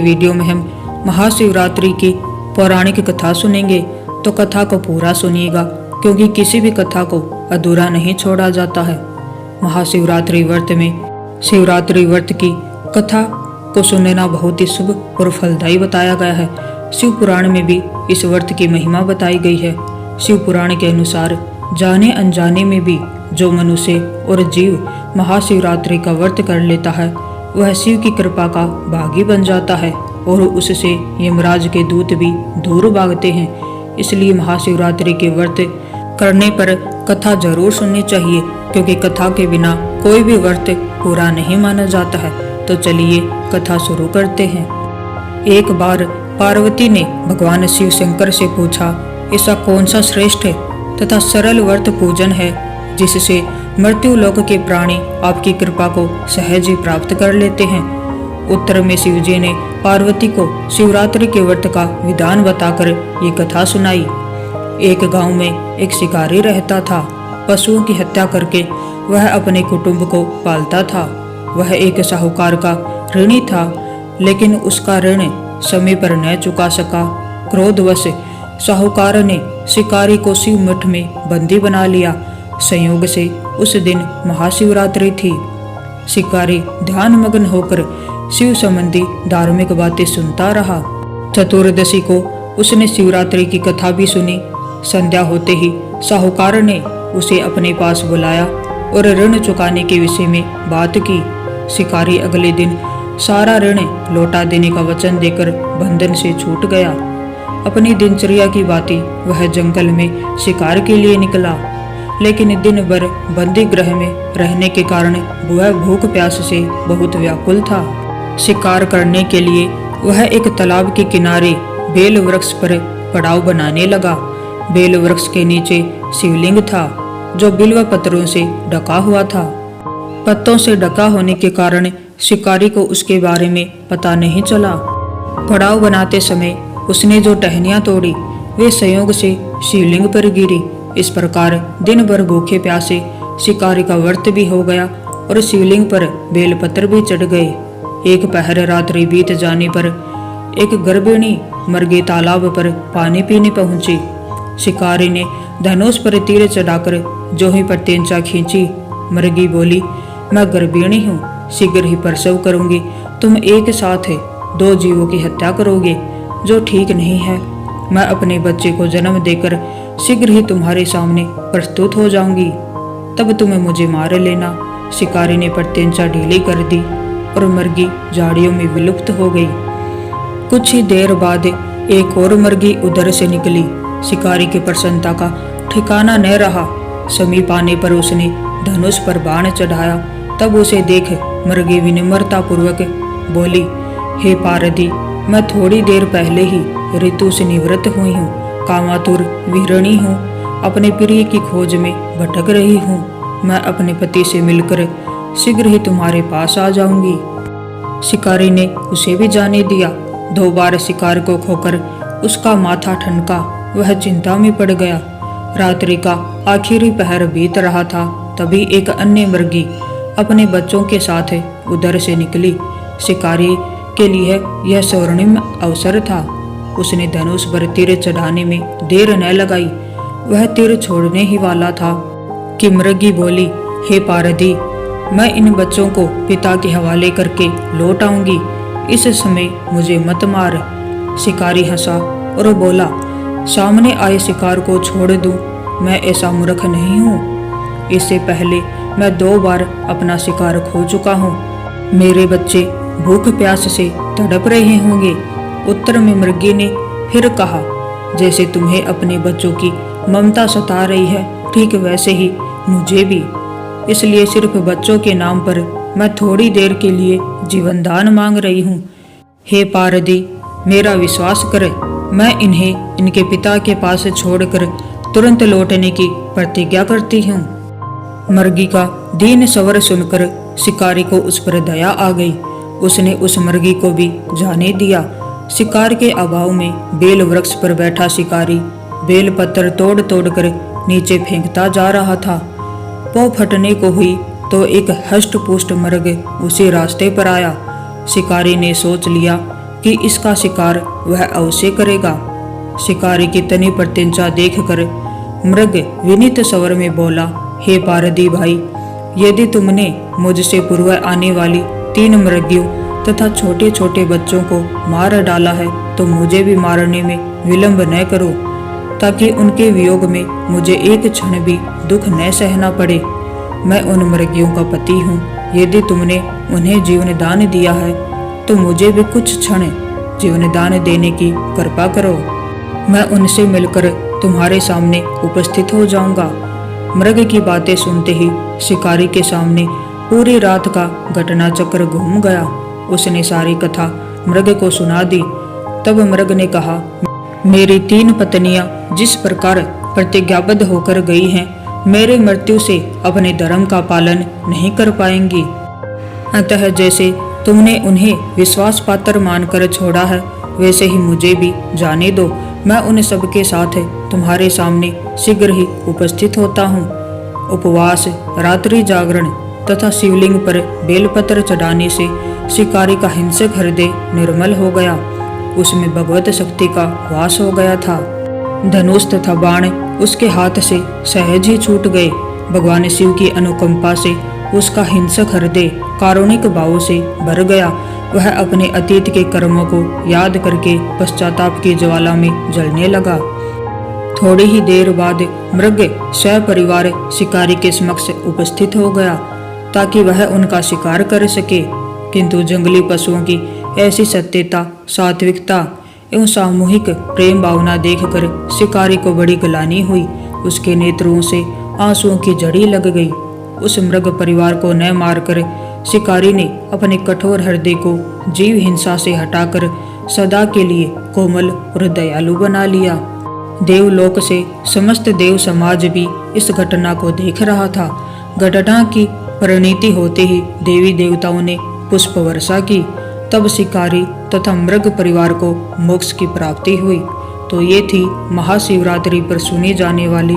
Video में हम महाशिवरात्रि की पौराणिक कथा सुनेंगे, तो कथा को पूरा सुनिएगा क्योंकि किसी भी कथा को अधूरा नहीं छोड़ा जाता है। महाशिवरात्रि व्रत में शिवरात्रि व्रत की कथा को सुनना बहुत ही शुभ और फलदायी बताया गया है। शिव पुराण में भी इस व्रत की महिमा बताई गई है। शिव पुराण के अनुसार जाने अनजाने में भी जो मनुष्य और जीव महाशिवरात्रि का व्रत कर लेता है वह शिव की कृपा का भागी बन जाता है और उससे यमराज के दूत भी दूर भागते हैं। इसलिए महाशिवरात्रि के व्रत करने पर कथा जरूर सुननी चाहिए क्योंकि कथा के बिना कोई भी व्रत पूरा नहीं माना जाता है। तो चलिए कथा शुरू करते हैं। एक बार पार्वती ने भगवान शिव शंकर से पूछा, ऐसा कौन सा श्रेष्ठ तथा सरल व्रत पूजन है जिससे मृत्यु लोक के प्राणी आपकी कृपा को सहज ही प्राप्त कर लेते हैं। उत्तर में शिवजी ने पार्वती को शिवरात्रि के व्रत का विधान बताकर ये कथा सुनाई। एक गांव में एक शिकारी रहता था। पशुओं की हत्या करके वह अपने कुटुंब को पालता था। वह एक साहूकार का ऋणी था, लेकिन उसका ऋण समय पर न चुका सका। क्रोधवश साहूकार ने शिकारी को शिव मठ में बंदी बना लिया। संयोग से उस दिन महाशिवरात्रि थी। शिकारी ध्यानमग्न होकर शिव संबंधी धार्मिक बातें सुनता रहा। चतुर्दशी को उसने शिवरात्रि की कथा भी सुनी। संध्या होते ही साहूकार ने उसे अपने पास बुलाया और ऋण चुकाने के विषय में बात की। शिकारी अगले दिन सारा ऋण लौटा देने का वचन देकर बंधन से छूट गया। अपनी दिनचर्या की भांति वह जंगल में शिकार के लिए निकला, लेकिन दिन भर बंदी गृह में रहने के कारण वह भूख प्यास से बहुत व्याकुल था। शिकार करने के लिए वह एक तालाब के किनारे बेल वृक्ष पर पड़ाव बनाने लगा। बेल वृक्ष के नीचे शिवलिंग था जो बिल्व पत्रों से ढका हुआ था। पत्तों से ढका होने के कारण शिकारी को उसके बारे में पता नहीं चला। पड़ाव बनाते समय उसने जो टहनियां तोड़ी वे संयोग से शिवलिंग पर गिरी। इस प्रकार दिन भर भूखे प्यासे शिकारी का व्रत भी हो गया और शिवलिंग पर बेलपत्र भी चढ़ गए। एक पहर रात्रि बीत जाने पर एक गर्भिणी मर्गी तालाब पर पानी पीने पहुंची। शिकारी ने धनुष पर तीर चढ़ाकर जो ही प्रत्यंचा खींची। मर्गी बोली, मैं गर्भिणी हूँ, शीघ्र ही प्रसव करूंगी। तुम एक साथ 2 जीवों की हत्या करोगे, जो ठीक नहीं है। मैं अपने बच्चे को जन्म देकर शीघ्र ही तुम्हारे सामने प्रस्तुत हो जाऊंगी, तब तुम्हें मुझे मार लेना। शिकारी ने प्रत्यंचा ढीली कर दी और मर्गी झाड़ियों में विलुप्त हो गई। कुछ ही देर बाद एक और मर्गी उधर से निकली। शिकारी की प्रसन्नता का ठिकाना न रहा। समीप आने पर उसने धनुष पर बाण चढ़ाया। तब उसे देख मर्गी विनम्रता पूर्वक बोली, हे पार्वती, मैं थोड़ी देर पहले ही ऋतु से निवृत्त हुई हूँ, कामातुर विहरणी हूँ, अपने प्रिय की खोज में भटक रही हूँ। मैं अपने पति से मिलकर शीघ्र ही तुम्हारे पास आ जाऊंगी। शिकारी ने उसे भी जाने दिया। 2 बार शिकार को खोकर उसका माथा ठनका। वह चिंता में पड़ गया। रात्रि का आखिरी पहर बीत रहा था। तभी एक अन्य मर्गी अपने बच्चों के साथ उधर से निकली। शिकारी के लिए यह स्वर्णिम अवसर था। उसने धनुष पर तीर चढ़ाने में देर न लगाई। वह तीर छोड़ने ही वाला था कि मृगी बोली, हे पार्वती, मैं इन बच्चों को पिता के हवाले करके लौट आऊंगी। इस समय मुझे मत मार। शिकारी हंसा और बोला, सामने आए शिकार को छोड़ दूं, मैं ऐसा मूर्ख नहीं हूँ। इससे पहले मैं 2 बार अपना शिकार खो चुका हूँ। मेरे बच्चे भूख प्यास से तड़प रहे होंगे। उत्तर में मृगी ने फिर कहा, जैसे तुम्हें अपने बच्चों की ममता सता रही है, ठीक वैसे ही मुझे भी। इसलिए सिर्फ बच्चों के नाम पर मैं थोड़ी देर के लिए जीवनदान मांग रही हूँ। हे पार्वती, मेरा विश्वास कर, मैं इन्हें इनके पिता के पास छोड़कर तुरंत लौटने की प्रतिज्ञा करती हूँ। मर्गी का दीन स्वर सुनकर शिकारी को उस पर दया आ गई। उसने उस मर्गी को भी जाने दिया। शिकार के अभाव में बेल वृक्ष पर बैठा शिकारी बेल पत्थर तोड़ तोड़ कर नीचे फेंकता जा रहा था। पौ फटने को हुई तो एक हष्ट पुष्ट मर्ग उसी रास्ते पर आया। शिकारी ने सोच लिया कि इसका शिकार वह अवश्य करेगा। शिकारी की तनी प्रत्यंचा देखकर मृग विनीत स्वर में बोला, हे पारधी भाई, यदि तुमने मुझसे पूर्व आने वाली 3 मृगियों तथा छोटे छोटे बच्चों को मार डाला है तो मुझे भी मारने में विलंब न करो, ताकि उनके वियोग में मुझे एक क्षण भी दुख न सहना पड़े। मैं उन मृगियों का पति हूँ। यदि तुमने उन्हें जीवन दान दिया है तो मुझे भी कुछ क्षण जीवन दान देने की कृपा करो। मैं उनसे मिलकर तुम्हारे सामने उपस्थित हो जाऊंगा। मृग की बातें सुनते ही शिकारी के सामने पूरी रात का घटना चक्र घूम गया। उसने सारी कथा मृग को सुना दी। तब मृग ने कहा, मेरी 3 पत्नियां जिस प्रकार प्रतिज्ञाबद्ध होकर गई हैं, मेरे मृत्यु से अपने धर्म का पालन नहीं कर पाएंगी। अतः जैसे तुमने उन्हें विश्वास पात्र मानकर छोड़ा है, वैसे ही मुझे भी जाने दो। मैं उन सबके साथ तुम्हारे सामने शीघ्र ही उपस्थित होता हूँ। उपवास, रात्रि जागरण तथा शिवलिंग पर बेलपत्र चढ़ाने से शिकारी का हिंसक हृदय निर्मल हो गया। उसमें भगवत शक्ति का वास हो गया था। धनुष तथा बाण उसके हाथ से सहज ही छूट गए। भगवान शिव की अनुकंपा से उसका हिंसक हृदय कारुणिक भाव से भर गया। वह अपने अतीत के कर्मों को याद करके पश्चाताप की ज्वाला में जलने लगा। थोड़ी ही देर बाद मृग सपरिवार शिकारी के समक्ष उपस्थित हो गया ताकि वह उनका शिकार कर सके। किंतु जंगली पशुओं की ऐसी सत्यता, सात्विकता एवं सामूहिक प्रेम भावना देखकर शिकारी को बड़ी ग्लानि हुई। उसके नेत्रों से आंसुओं की झड़ी लग गई। उस मृग परिवार को न मारकर शिकारी ने अपने कठोर हृदय को जीव हिंसा से हटाकर सदा के लिए कोमल और दयालु बना लिया। देवलोक से समस्त देव समाज भी इस घटना को देख रहा था। घटना की परिणति होते ही देवी देवताओं ने पुष्प वर्षा की। तब शिकारी तथा मृग परिवार को मोक्ष की प्राप्ति हुई। तो ये थी महाशिवरात्रि पर सुनी जाने वाली